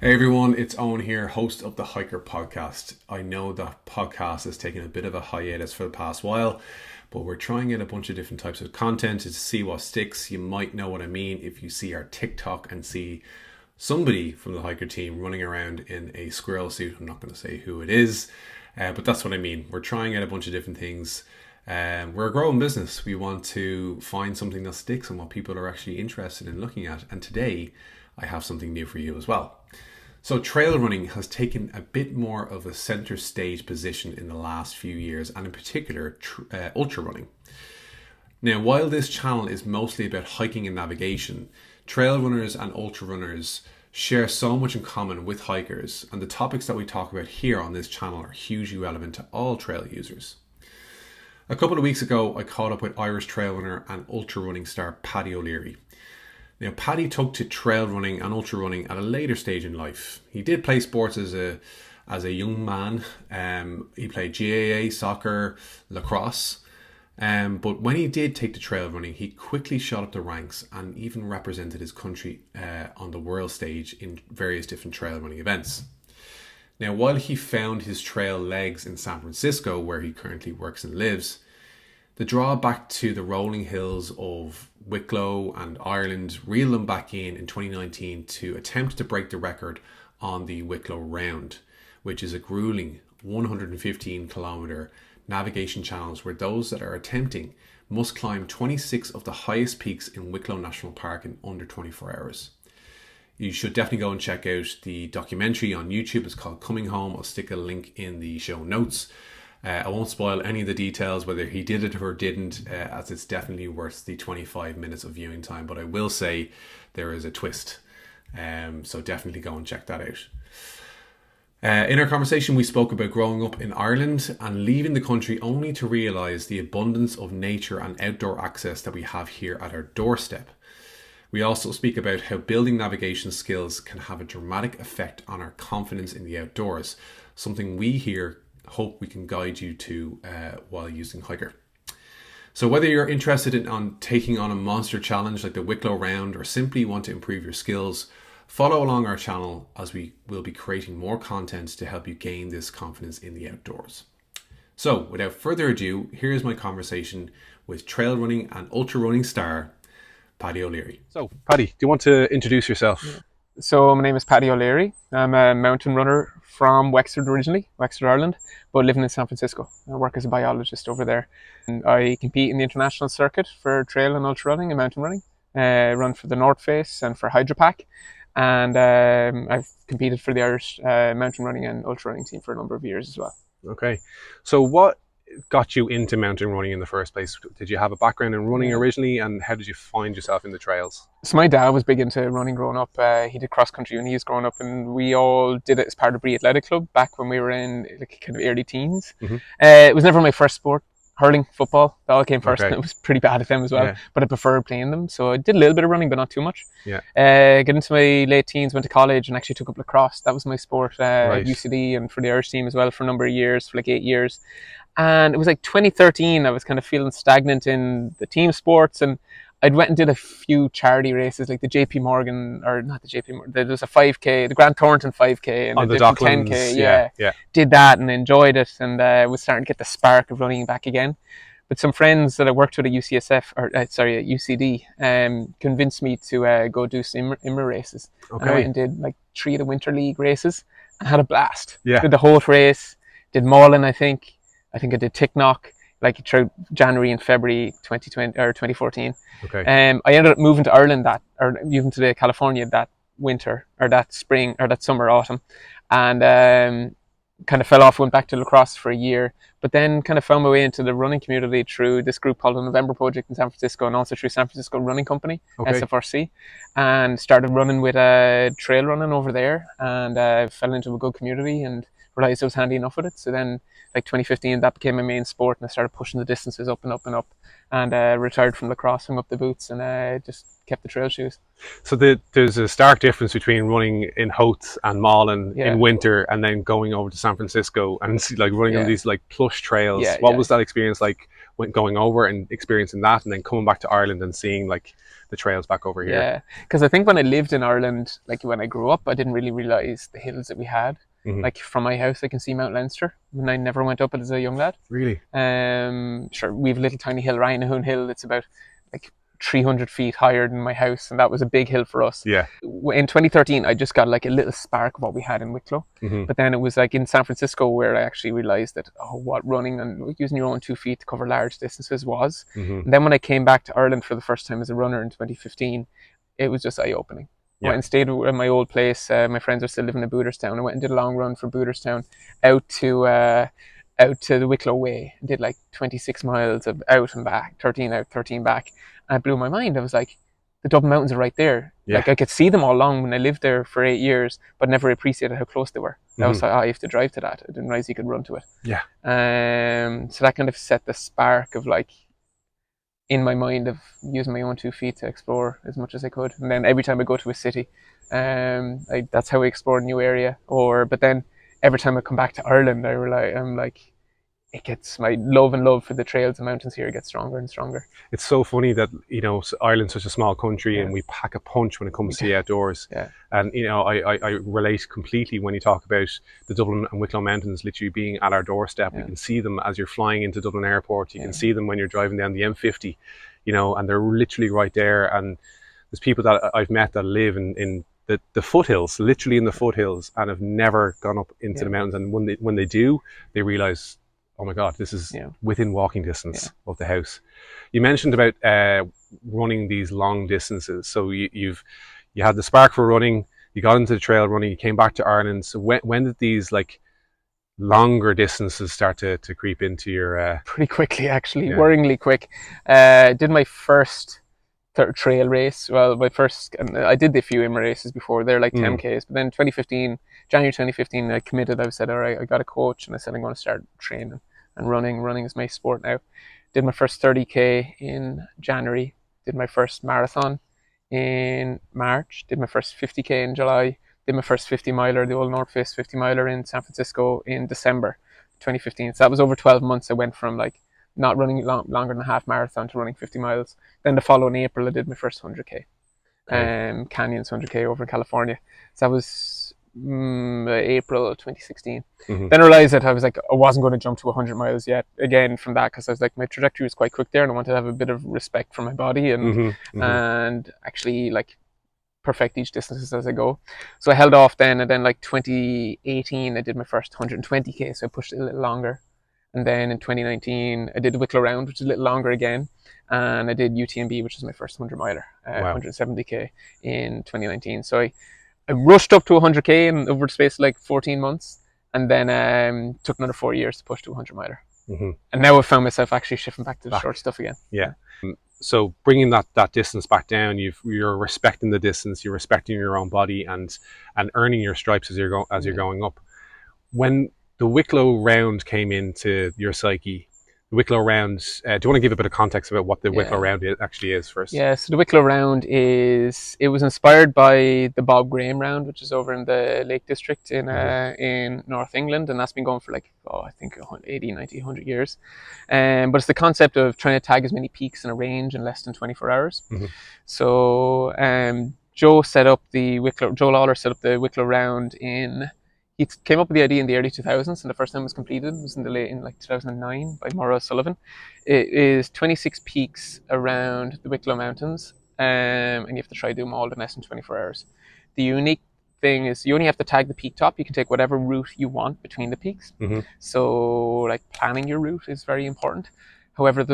Hey everyone, it's Owen here, host of the Hiker Podcast. I know that podcast has taken a bit of a hiatus for the past while, but we're trying out a bunch of different types of content to see what sticks. You might know what I mean if you see our TikTok and see somebody from the Hiker team running around in a squirrel suit. I'm not going to say who it is, but that's what I mean. We're trying out a bunch of different things. We're a growing business. We want to find something that sticks and what people are actually interested in looking at. And today, I have something new for you as well. So trail running has taken a bit more of a center stage position in the last few years, and in particular, ultra running. Now, while this channel is mostly about hiking and navigation, trail runners and ultra runners share so much in common with hikers, and the topics that we talk about here on this channel are hugely relevant to all trail users. A couple of weeks ago, I caught up with Irish trail runner and ultra running star Paddy O'Leary. Now, Paddy took to trail running and ultra running at a later stage in life. He did play sports as a young man. He played GAA, soccer, lacrosse. But when he did take to trail running, he quickly shot up the ranks and even represented his country on the world stage in various different trail running events. Now, while he found his trail legs in San Francisco, where he currently works and lives, the draw back to the rolling hills of Wicklow and Ireland reeled him back in 2019 to attempt to break the record on the Wicklow Round, which is a gruelling 115 kilometre navigation challenge where those that are attempting must climb 26 of the highest peaks in Wicklow National Park in under 24 hours. You should definitely go and check out the documentary on YouTube. It's called Coming Home. I'll stick a link in the show notes. I won't spoil any of the details, whether he did it or didn't, as it's definitely worth the 25 minutes of viewing time. But I will say there is a twist. So definitely go and check that out. In our conversation, we spoke about growing up in Ireland and leaving the country only to realise the abundance of nature and outdoor access that we have here at our doorstep. We also speak about how building navigation skills can have a dramatic effect on our confidence in the outdoors, something we here hope we can guide you to while using Hiker. So whether you're interested in taking on a monster challenge like the Wicklow Round or simply want to improve your skills, follow along our channel as we will be creating more content to help you gain this confidence in the outdoors. So without further ado, here's my conversation with trail running and ultra running star Paddy O'Leary. So Paddy, do you want to introduce yourself? So my name is Paddy O'Leary. I'm a mountain runner from Wexford originally, Wexford, Ireland, but living in San Francisco. I work as a biologist over there. And I compete in the international circuit for trail and ultra running and mountain running. Run for the North Face and for Hydropack. And I've competed for the Irish mountain running and ultra running team for a number of years as well. Okay. So what got you into mountain running in the first place? Did you have a background in running originally, and how did you find yourself in the trails? So my dad was big into running growing up. He did cross country when he was growing up, and we all did it as part of Bree Athletic Club back when we were in like kind of early teens. Mm-hmm. It was never my first sport. Hurling, football, that all came first. Okay. And it was pretty bad at them as well, but I preferred playing them. So I did a little bit of running, but not too much. Yeah. Get into my late teens, went to college and actually took up lacrosse. That was my sport at UCD and for the Irish team as well for a number of years, for like 8 years. And it was like 2013, I was kind of feeling stagnant in the team sports, and I'd went and did a few charity races like the JP Morgan, or not the JP Morgan, there was a 5K, the Grant Thornton 5K and the different 10K. Yeah. Did that and enjoyed it, and was starting to get the spark of running back again. But some friends that I worked with at at UCD, convinced me to go do some IMRA races. Okay. And I went and did like 3 of the Winter League races and had a blast. Yeah. Did the whole race, did Mauldin, I think I did Ticknock, like through January and February 2020 or 2014. Okay. I ended up moving to Ireland moving to California that winter or that spring or that summer, autumn, and kind of fell off, went back to lacrosse for a year, but then kind of found my way into the running community through this group called the November Project in San Francisco, and also through San Francisco Running Company, SFRC, and started running with trail running over there, and fell into a good community and realized I was handy enough with it. So then, like 2015, that became my main sport, and I started pushing the distances up and up and up, and retired from lacrosse, hung up the boots, and just kept the trail shoes. So there's a stark difference between running in Howth and Malin in winter, and then going over to San Francisco and like running on these like plush trails. What was that experience like when going over and experiencing that, and then coming back to Ireland and seeing like the trails back over here? Yeah, because I think when I lived in Ireland, like when I grew up, I didn't really realize the hills that we had. Like from my house, I can see Mount Leinster, and I never went up it as a young lad. Really? Sure, we have a little tiny hill, Ryan Hill. It's about like 300 feet higher than my house, and that was a big hill for us. Yeah. In 2013, I just got like a little spark of what we had in Wicklow, but then it was like in San Francisco where I actually realized that what running and using your own 2 feet to cover large distances was. And then when I came back to Ireland for the first time as a runner in 2015, it was just eye-opening. I went and stayed at my old place. My friends are still living in Booterstown. I went and did a long run from Booterstown out to the Wicklow Way. Did like 26 miles of out and back, 13 out, 13 back. And it blew my mind. I was like, the Dublin Mountains are right there. Like I could see them all along when I lived there for 8 years, but never appreciated how close they were. I was like, I have to drive to that. I didn't realize you could run to it. Yeah. So that kind of set the spark of like, in my mind of using my own 2 feet to explore as much as I could. And then every time I go to a city, that's how I explore a new area. But then every time I come back to Ireland, I'm like, it gets my love for the trails and mountains here gets stronger and stronger. It's so funny that, you know, Ireland's such a small country and we pack a punch when it comes to the outdoors. And, you know, I relate completely when you talk about the Dublin and Wicklow Mountains literally being at our doorstep. You can see them as you're flying into Dublin Airport. You can see them when you're driving down the M50, you know, and they're literally right there. And there's people that I've met that live in the foothills, literally in the foothills, and have never gone up into the mountains. And when they do, they realize, oh my God, this is within walking distance of the house. You mentioned about running these long distances. So you had the spark for running, you got into the trail running, you came back to Ireland. So when did these like longer distances start to creep into your... Pretty quickly, actually, worryingly quick. Did my first trail race. Well, I did a few IMRA races before. They're like 10Ks. But then January 2015, I committed. I said, all right, I got a coach, and I said, I'm going to start training and running. Running is my sport now. Did my first 30K in January. Did my first marathon in March. Did my first 50K in July. Did my first 50 miler, the old North Face 50 miler in San Francisco in December 2015. So that was over 12 months. I went from like not running longer than a half marathon to running 50 miles. Then the following April, I did my first 100K. Canyons 100K over in California. So that was April 2016. Then I realized that I was like, I wasn't going to jump to 100 miles yet again from that, because I was like, my trajectory was quite quick there, and I wanted to have a bit of respect for my body and actually like perfect each distance as I go. So I held off then, and then like 2018 I did my first 120K, so I pushed it a little longer. And then in 2019 I did the Wicklow Round, which is a little longer again, and I did UTMB, which was my first 100 miler, 170K in 2019. So I rushed up to 100K in over the space of like 14 months, and then took another 4 years to push to 100 miler. And now I've found myself actually shifting back to the short stuff again. So bringing that distance back down, you're respecting the distance, you're respecting your own body, and earning your stripes as you're going up. When the Wicklow Round came into your psyche, the Wicklow Round, do you want to give a bit of context about what the Wicklow Round actually is first? Yeah, so the Wicklow Round was inspired by the Bob Graham Round, which is over in the Lake District in North England, and that's been going for like, I think 80, 90, 100 years. But it's the concept of trying to tag as many peaks in a range in less than 24 hours. So Joe Lawler set up the Wicklow Round he came up with the idea in the early 2000s, and the first time it was completed was in like 2009 by Maura O'Sullivan. It is 26 peaks around the Wicklow Mountains, and you have to try to do them all in less than 24 hours. The unique thing is you only have to tag the peak top. You can take whatever route you want between the peaks. So like planning your route is very important. However,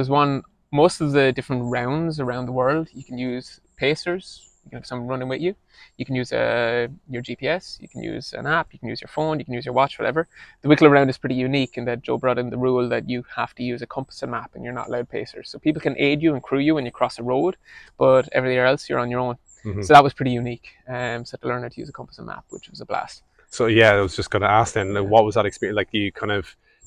most of the different rounds around the world, you can use pacers. You can have someone running with you. You can use your GPS. You can use an app. You can use your phone. You can use your watch, whatever. The Wicklow Round is pretty unique in that Joe brought in the rule that you have to use a compass and map, and you're not allowed pacers. So people can aid you and crew you when you cross a road, but everywhere else you're on your own. So that was pretty unique. So I had to learn how to use a compass and map, which was a blast. So yeah, I was just going to ask then, like, what was that experience like?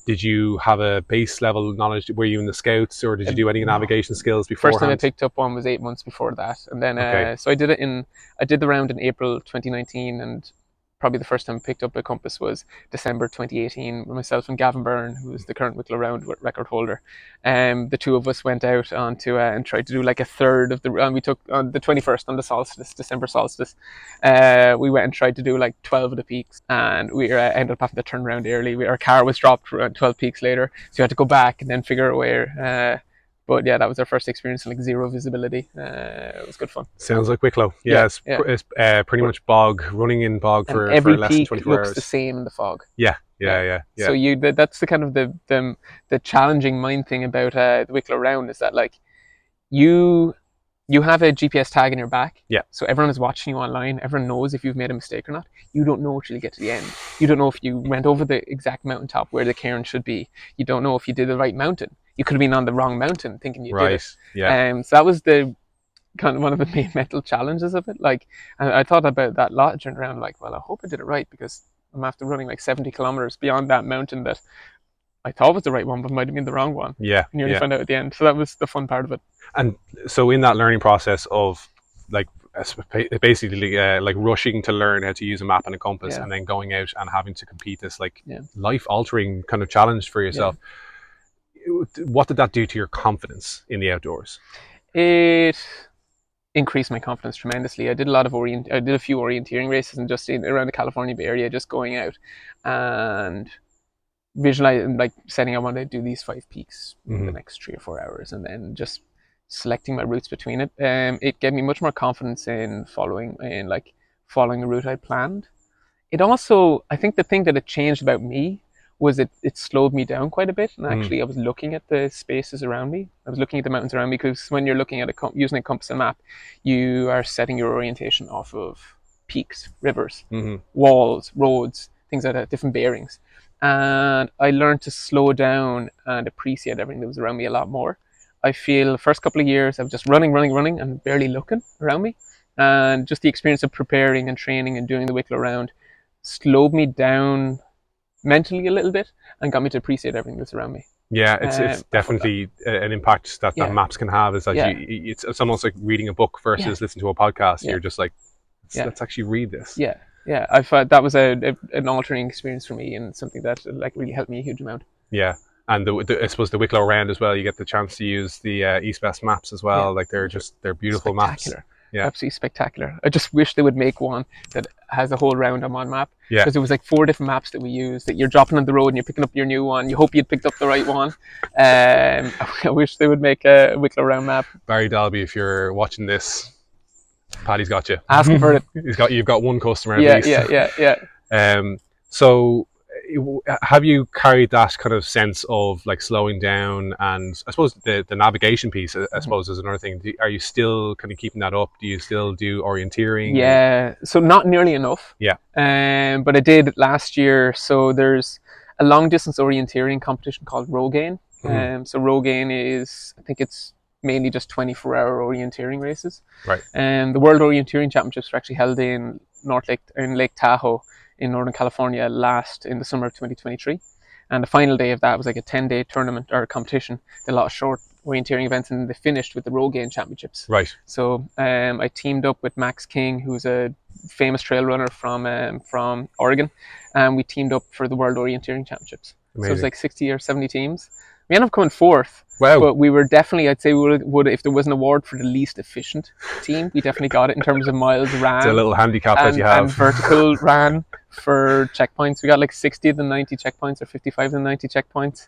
Did you have a base level knowledge? Were you in the scouts, or did you do any navigation skills beforehand? First time I picked up one was 8 months before that, and then Okay. so I did the round in April 2019, and probably the first time I picked up a compass was December 2018 with myself and Gavin Byrne, who is the current Wicklow Round record holder. The two of us went out onto and tried to do like a third of the round. We took on the 21st, on the solstice, December solstice. We went and tried to do like 12 of the peaks, and we ended up having to turn around early. Our car was dropped around 12 peaks later, so we had to go back and then figure out where. But yeah, that was our first experience in like zero visibility. It was good fun. Sounds like Wicklow. Yeah, it's pretty much bog, running in bog and for every less than peak 24 looks hours. the same in the fog. Yeah. So that's the kind of the challenging mind thing about the Wicklow Round, is that like you have a GPS tag in your back. Yeah. So everyone is watching you online. Everyone knows if you've made a mistake or not. You don't know until you get to the end. You don't know if you went over the exact mountaintop where the cairn should be. You don't know if you did the right mountain. You could have been on the wrong mountain thinking you did it. Yeah. So that was the kind of one of the main mental challenges of it. Like, and I thought about that a lot during the round. Like, well, I hope I did it right, because I'm after running like 70 kilometers beyond that mountain that I thought was the right one, but might have been the wrong one. Yeah. And you only found out at the end. So that was the fun part of it. And so in that learning process of like basically like rushing to learn how to use a map and a compass, and then going out and having to compete this like life-altering kind of challenge for yourself. What did that do to your confidence in the outdoors? It increased my confidence tremendously. I did a few orienteering races, and just around the California Bay Area, just going out and visualizing, like setting, I want to do these 5 peaks in the next 3 or 4 hours, and then just selecting my routes between it. It gave me much more confidence in following a route I planned. It also, I think the thing that it changed about me was it slowed me down quite a bit, and actually I was looking at the spaces around me. I was looking at the mountains around me, because when you're looking at using a compass and map, you are setting your orientation off of peaks, rivers, walls, roads, things like that, different bearings. And I learned to slow down and appreciate everything that was around me a lot more. I feel the first couple of years I was just running and barely looking around me, and just the experience of preparing and training and doing the Wicklow Round slowed me down mentally a little bit and got me to appreciate everything that's around me. Yeah, it's definitely an impact that maps can have, is that it's almost like reading a book versus listening to a podcast. You're just like, let's actually read this. I thought that was an altering experience for me, and something that like really helped me a huge amount. And I suppose the Wicklow Round as well, you get the chance to use the East-West maps as well. Like they're beautiful maps. Absolutely spectacular. I just wish they would make one that has a whole round on one map. Because it was like 4 different maps that we used, that you're dropping on the road and you're picking up your new one. You hope you'd picked up the right one. I wish they would make a Wicklow Round map. Barry Dalby, if you're watching this, Paddy's got you. Ask him for it. You've got one customer at least. So have you carried that kind of sense of like slowing down, and I suppose the navigation piece, I suppose, is another thing. Are you still kind of keeping that up? Do you still do orienteering? So not nearly enough. But I did last year. So there's a long distance orienteering competition called Rogaine. So Rogaine is, I think it's mainly just 24-hour orienteering races. And the World Orienteering Championships were actually held in Lake Tahoe in Northern California in the summer of 2023. And the final day of that was like a 10-day tournament or competition. They had a lot of short orienteering events, and they finished with the Rogaine Championships. So I teamed up with Max King, who's a famous trail runner from Oregon, and we teamed up for the World Orienteering Championships. Amazing. So it was like 60 or 70 teams. We ended up coming 4th. Wow. But we were definitely, I'd say we would if there was an award for the least efficient team, we definitely got it in terms of miles ran. It's a little handicap that you have. And vertical ran for checkpoints. We got like 60 of the 90 checkpoints, or 55 of the 90 checkpoints.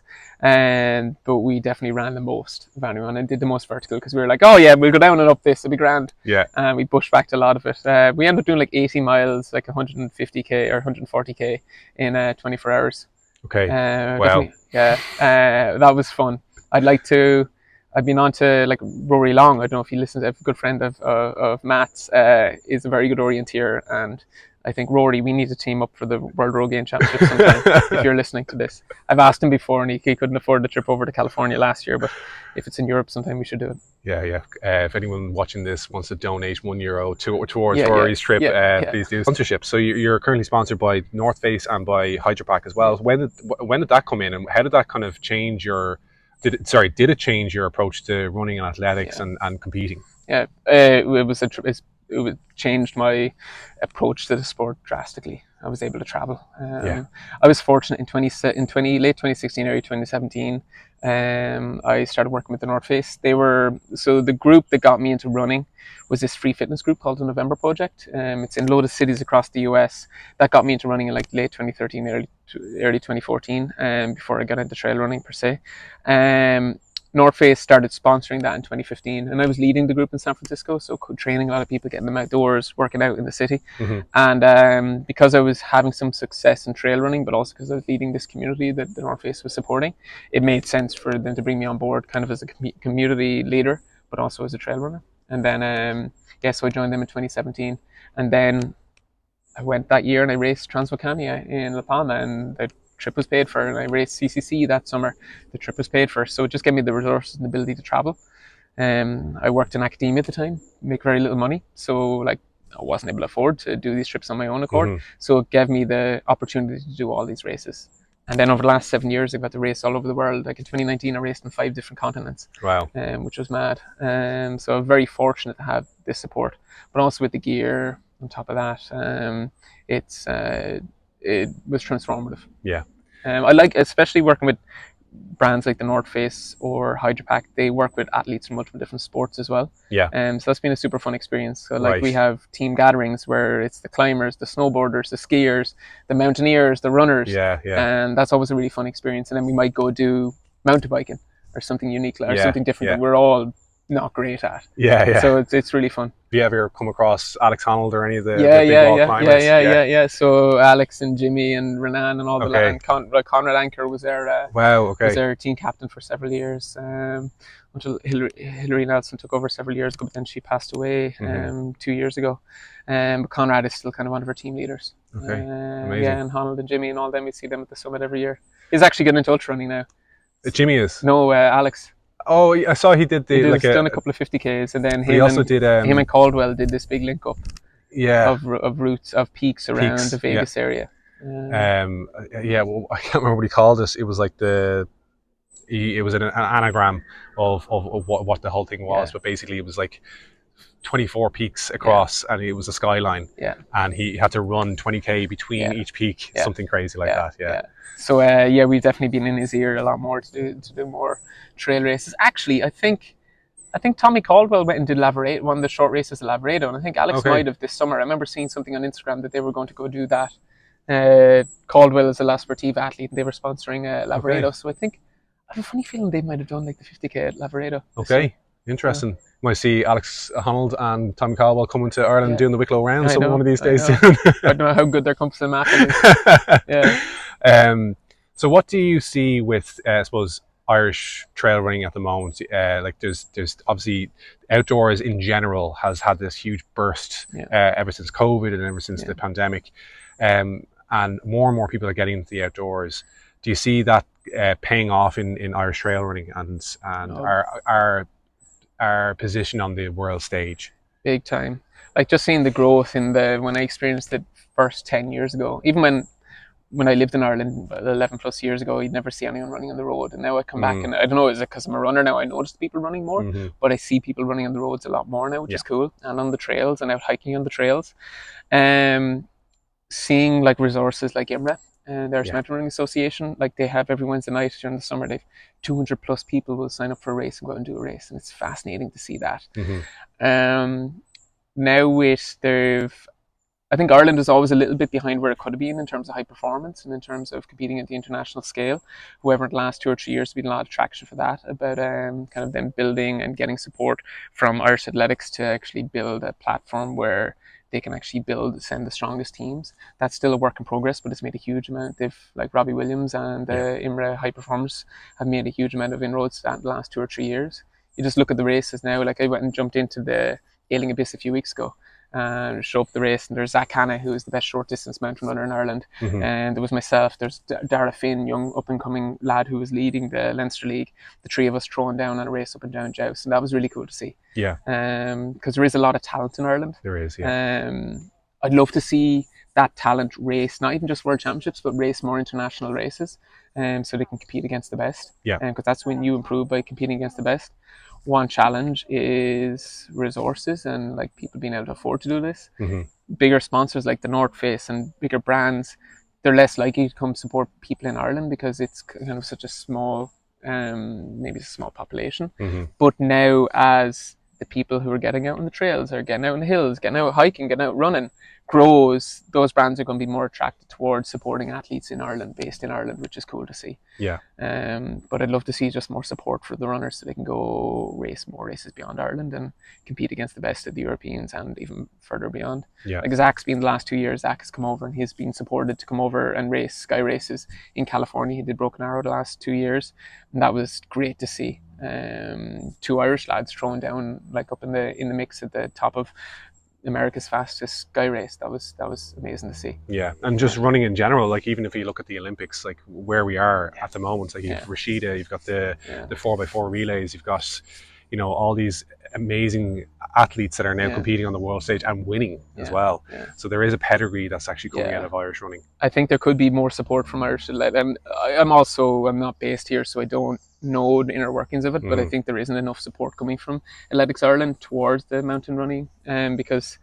But we definitely ran the most of anyone and did the most vertical, because we were like, oh yeah, we'll go down and up this, it'll be grand. And we bushbacked a lot of it. We ended up doing like 80 miles, like 150k or 140k in 24 hours. Okay. Wow. That was fun. I've been on to like Rory Long. I don't know if you listen to a good friend of Matt's, is a very good orienteer, and I think, Rory, we need to team up for the World Road Game Championship sometime. If you're listening to this, I've asked him before, and he couldn't afford the trip over to California last year. But if it's in Europe sometime, we should do it. Yeah. If anyone watching this wants to donate €1 towards Rory's trip, please do. Sponsorship. So you're currently sponsored by North Face and by Hydropack as well. When did that come in, and how did that kind of change your? Did it change your approach to running and athletics and competing? Yeah, it changed my approach to the sport drastically. I was able to travel. I was fortunate in late 2016, early 2017. I started working with the North Face. The group that got me into running was this free fitness group called the November Project. It's in loads of cities across the US. That got me into running in like late 2013, early 2014, before I got into trail running per se. North Face started sponsoring that in 2015, and I was leading the group in San Francisco, so training a lot of people, getting them outdoors, working out in the city. And because I was having some success in trail running, but also because I was leading this community that the North Face was supporting, it made sense for them to bring me on board kind of as a community leader, but also as a trail runner. And then, so I joined them in 2017, and then I went that year and I raced Transvolcania in La Palma, and the trip was paid for, and I raced CCC that summer. The trip was paid for, so it just gave me the resources and the ability to travel. I worked in academia at the time, make very little money, so like I wasn't able to afford to do these trips on my own accord. So it gave me the opportunity to do all these races. And then over the last 7 years, I got to race all over the world. Like in 2019, I raced on 5 different continents. Wow. Which was mad. So I'm very fortunate to have this support, but also with the gear on top of that, it was transformative. Yeah. I like, especially working with brands like the North Face or Hydropack. They work with athletes from multiple different sports as well. Yeah. So that's been a super fun experience. So like we have team gatherings where it's the climbers, the snowboarders, the skiers, the mountaineers, the runners. Yeah. And that's always a really fun experience. And then we might go do mountain biking or something unique or something different that we're all not great at. Yeah. So it's really fun. Have you ever come across Alex Honnold or any of the big wall climbers? Yeah. So Alex and Jimmy and Renan and all the land. Conrad Anker was their was their team captain for several years, until Hilary Nelson took over several years ago, but then she passed away 2 years ago. But Conrad is still kind of one of our team leaders. Amazing. Yeah, and Honnold and Jimmy and all them, we see them at the summit every year. He's actually getting into ultra running now. Jimmy is? No, Alex. Oh, I saw he did he's done a couple of 50Ks, and then him and Caldwell did this big link up. Of routes, of peaks around the Vegas area. Well, I can't remember what he called it. It was like it was an anagram of what the whole thing was, but basically it was like 24 peaks across, and it was a skyline. And he had to run 20K between each peak, something crazy like that. So we've definitely been in his ear a lot more to do more trail races. Actually, I think Tommy Caldwell went and did Lavaredo, one of the short races at Lavaredo, and I think Alex might have this summer. I remember seeing something on Instagram that they were going to go do that. Caldwell is a La Sportiva athlete, and they were sponsoring Lavaredo. So I think I have a funny feeling they might have done like the 50K at Lavaredo. Interesting. Might see Alex Honnold and Tommy Caldwell coming to Ireland doing the Wicklow Round one of these days. I don't know how good their compass and map is. So what do you see with, I suppose, Irish trail running at the moment? Like there's obviously outdoors in general has had this huge burst ever since COVID and ever since the pandemic, and more and more people are getting into the outdoors. Do you see that paying off in Irish trail running and our position on the world stage? Big time. Like just seeing the growth when I experienced it first 10 years ago, even when I lived in Ireland 11 plus years ago, you'd never see anyone running on the road. And now I come back, and I don't know, is it because I'm a runner now, I notice people running more, but I see people running on the roads a lot more now, which is cool, and on the trails and out hiking on the trails. Seeing like resources like IMRA, there's Mountain Running Association, like they have every Wednesday night during the summer, they've 200 plus people will sign up for a race and go out and do a race, and it's fascinating to see that. Now I think Ireland is always a little bit behind where it could have been in terms of high performance and in terms of competing at the international scale. However, in the last 2 or 3 years, there's been a lot of traction for that, about kind of them building and getting support from Irish Athletics to actually build a platform where they can actually send the strongest teams. That's still a work in progress, but it's made a huge amount. Like Robbie Williams and IMRA High Performers have made a huge amount of inroads in the last 2 or 3 years. You just look at the races now, like I went and jumped into the Ailing Abyss a few weeks ago, and show up the race. And there's Zach Hanna, who is the best short distance mountain runner in Ireland. And there was myself, there's Dara Finn, young up and coming lad who was leading the Leinster League. The three of us throwing down on a race up and down Joust, and that was really cool to see. Yeah. Because there is a lot of talent in Ireland. There is, yeah. I'd love to see that talent race, not even just World Championships, but race more international races, so they can compete against the best. Yeah. Because that's when you improve, by competing against the best. One challenge is resources and like people being able to afford to do this. Bigger sponsors like the North Face and bigger brands, they're less likely to come support people in Ireland because it's kind of such a small, maybe it's a small population. But now, as the people who are getting out on the trails, are getting out on the hills, getting out hiking, getting out running, grows, those brands are going to be more attracted towards supporting athletes in Ireland, based in Ireland, which is cool to see. Yeah. But I'd love to see just more support for the runners so they can go race more races beyond Ireland and compete against the best of the Europeans and even further beyond. Yeah. Like Zach's been the last 2 years, Zach has come over and he's been supported to come over and race sky races in California. He did Broken Arrow the last 2 years, and that was great to see. Two Irish lads throwing down like up in the mix at the top of America's fastest sky race. That was amazing to see. Yeah, and just running in general, like even if you look at the Olympics, like where we are at the moment, like you've Rashida, you've got the 4x4 relays, you've got, you know, all these amazing athletes that are now competing on the world stage and winning as well. So there is a pedigree that's actually coming out of Irish running. I think there could be more support from Irish, and I'm not based here, so I don't know the inner workings of it, but I think there isn't enough support coming from Athletics Ireland towards the mountain running, because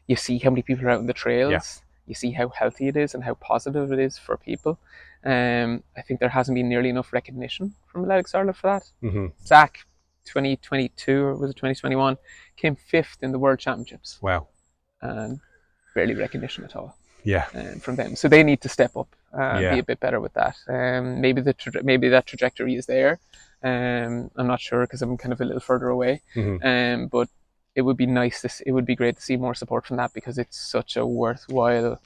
you see how many people are out on the trails, you see how healthy it is and how positive it is for people. I think there hasn't been nearly enough recognition from Athletics Ireland for that. Zach, 2022 or was it 2021, came 5th in the World Championships. Wow. And barely recognition at all. Yeah. From them, so they need to step up and be a bit better with that. Maybe that trajectory is there. I'm not sure because I'm kind of a little further away. But it would be nice. It would be great to see more support from that, because it's such a worthwhile.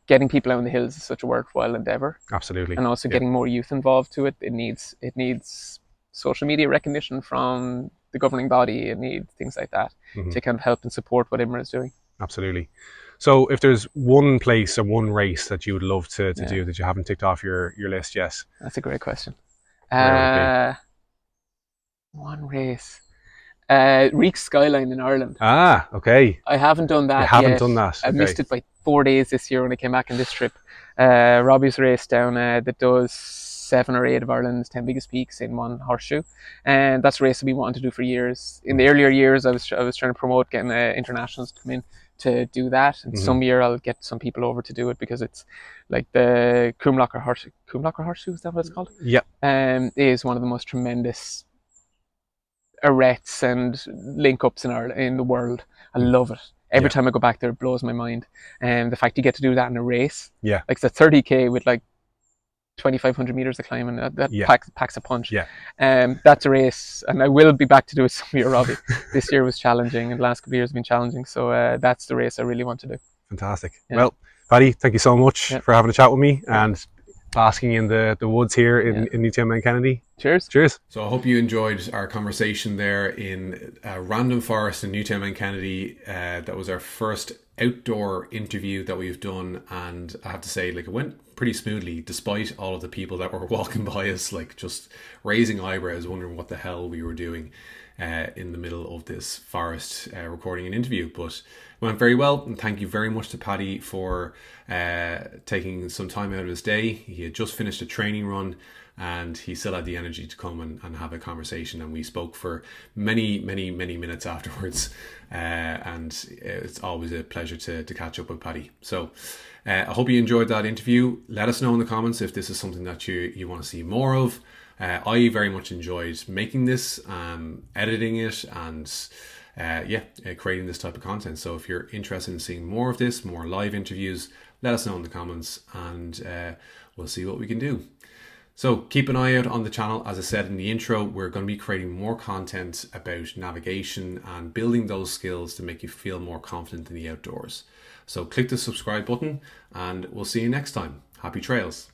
Getting people out on the hills is such a worthwhile endeavor. Absolutely. And also getting more youth involved to it. It needs social media recognition from the governing body. It needs things like that to kind of help and support what IMRA is doing. Absolutely. So if there's one place or one race that you would love to do that you haven't ticked off your list yet? That's a great question. Where would it be? One race. Reeks Skyline in Ireland. Ah, okay. I haven't done that yet. You haven't done that. I missed it by 4 days this year when I came back on this trip. Robbie's race down that does 7 or 8 of Ireland's 10 biggest peaks in one horseshoe, and that's a race I've been wanting to do for years. In the earlier years, I was trying to promote getting internationals to come in to do that, and some year I'll get some people over to do it, because it's like the Coomlocker horseshoe, is that what it's called? Yeah. Is one of the most tremendous arêtes and link-ups in the world. I love it. Every time I go back there, it blows my mind. And the fact you get to do that in a race, like it's a 30k with like 2,500 meters of climbing, that packs a punch. That's a race, and I will be back to do it some year, Robbie. This year was challenging, and the last couple of years have been challenging, so that's the race I really want to do. Fantastic. Well, Paddy, thank you so much for having a chat with me and basking in the woods here in Newtown Mount Kennedy. Cheers. So I hope you enjoyed our conversation there in a random forest in Newtown Mount Kennedy. That was our first outdoor interview that we've done, and I have to say, like, it went pretty smoothly despite all of the people that were walking by us, like just raising eyebrows, wondering what the hell we were doing in the middle of this forest recording an interview. But it went very well, and thank you very much to Paddy for taking some time out of his day. He had just finished a training run, and he still had the energy to come and have a conversation, and we spoke for many minutes afterwards, and it's always a pleasure to catch up with Paddy. So I hope you enjoyed that interview. Let us know in the comments if this is something that you want to see more of. I very much enjoyed making this, editing it, and creating this type of content. So if you're interested in seeing more of this, more live interviews, let us know in the comments, and we'll see what we can do. So keep an eye out on the channel. As I said in the intro, we're going to be creating more content about navigation and building those skills to make you feel more confident in the outdoors. So click the subscribe button, and we'll see you next time. Happy trails.